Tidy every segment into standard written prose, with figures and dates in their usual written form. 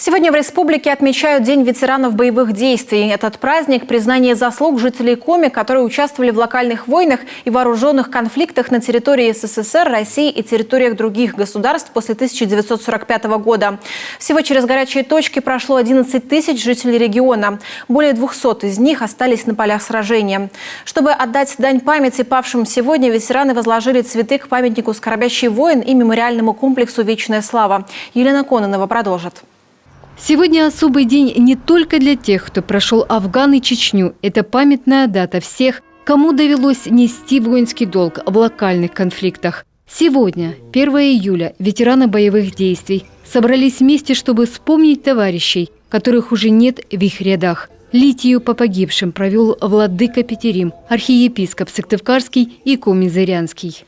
Сегодня в республике отмечают День ветеранов боевых действий. Этот праздник – признание заслуг жителей Коми, которые участвовали в локальных войнах и вооруженных конфликтах на территории СССР, России и территориях других государств после 1945 года. Всего через горячие точки прошло 11 тысяч жителей региона. Более 200 из них остались на полях сражения. Чтобы отдать дань памяти павшим сегодня, ветераны возложили цветы к памятнику «Скорбящий воин» и мемориальному комплексу «Вечная слава». Елена Кононова продолжит. Сегодня особый день не только для тех, кто прошел Афган и Чечню. Это памятная дата всех, кому довелось нести воинский долг в локальных конфликтах. Сегодня, 1 июля, ветераны боевых действий собрались вместе, чтобы вспомнить товарищей, которых уже нет в их рядах. Литию по погибшим провел владыка Петерим, архиепископ Сыктывкарский и Коми-Зырянский.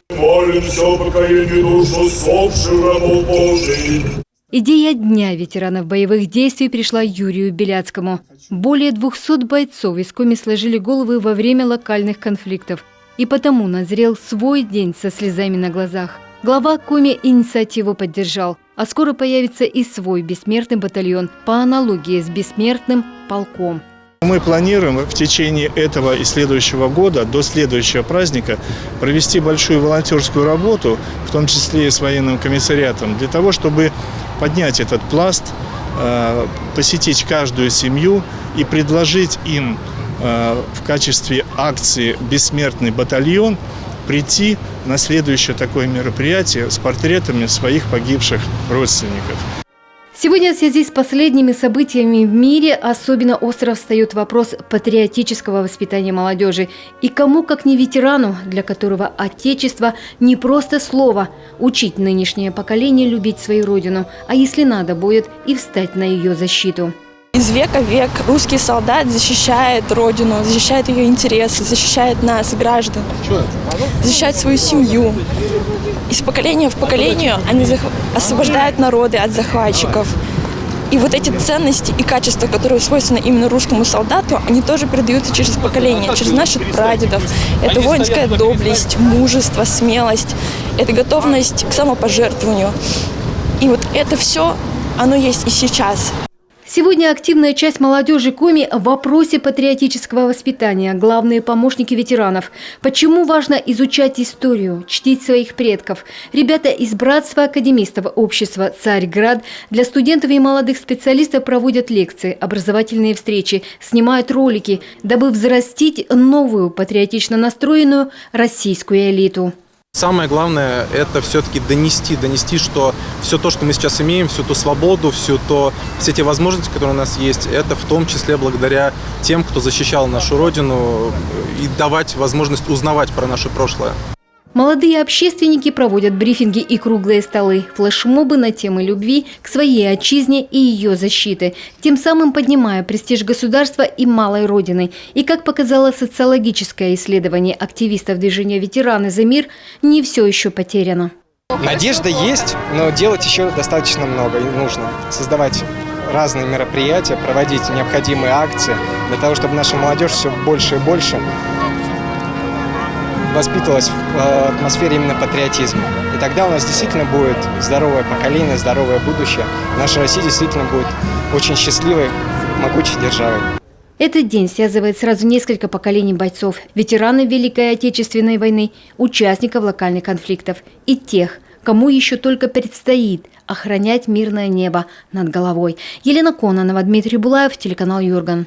Идея Дня ветеранов боевых действий пришла Юрию Беляцкому. Более 200 бойцов из Коми сложили головы во время локальных конфликтов. И потому назрел свой день со слезами на глазах. Глава Коми инициативу поддержал. А скоро появится и свой бессмертный батальон по аналогии с бессмертным полком. Мы планируем в течение этого и следующего года, до следующего праздника, провести большую волонтерскую работу, в том числе и с военным комиссариатом, для того, чтобы поднять этот пласт, посетить каждую семью и предложить им в качестве акции «Бессмертный батальон» прийти на следующее такое мероприятие с портретами своих погибших родственников. Сегодня в связи с последними событиями в мире особенно остро встает вопрос патриотического воспитания молодежи. И кому, как не ветерану, для которого Отечество не просто слово, учить нынешнее поколение любить свою родину, а если надо будет и встать на ее защиту. Из века в век русский солдат защищает родину, защищает ее интересы, защищает нас, граждан, защищает свою семью. Из поколения в поколение они освобождают народы от захватчиков. И вот эти ценности и качества, которые свойственны именно русскому солдату, они тоже передаются через поколение, через наших прадедов. Это воинская доблесть, мужество, смелость, это готовность к самопожертвованию. И вот это все, оно есть и сейчас. Сегодня активная часть молодежи Коми в вопросе патриотического воспитания, главные помощники ветеранов. Почему важно изучать историю, чтить своих предков? Ребята из братства академистов общества «Царьград» для студентов и молодых специалистов проводят лекции, образовательные встречи, снимают ролики, дабы взрастить новую патриотично настроенную российскую элиту. Самое главное – это все-таки донести, что все то, что мы сейчас имеем, всю ту свободу, все те возможности, которые у нас есть, это в том числе благодаря тем, кто защищал нашу Родину, и давать возможность узнавать про наше прошлое. Молодые общественники проводят брифинги и круглые столы, флешмобы на темы любви к своей отчизне и ее защиты, тем самым поднимая престиж государства и малой родины. И, как показало социологическое исследование активистов движения «Ветераны за мир», не все еще потеряно. Надежда есть, но делать еще достаточно много и нужно. Создавать разные мероприятия, проводить необходимые акции для того, чтобы наша молодежь все больше и больше воспитывалась в атмосфере именно патриотизма. И тогда у нас действительно будет здоровое поколение, здоровое будущее. Наша Россия действительно будет очень счастливой, могучей державой. Этот день связывает сразу несколько поколений бойцов, ветеранов Великой Отечественной войны, участников локальных конфликтов и тех, кому еще только предстоит охранять мирное небо над головой. Елена Кононова, Дмитрий Булаев, телеканал Юрган.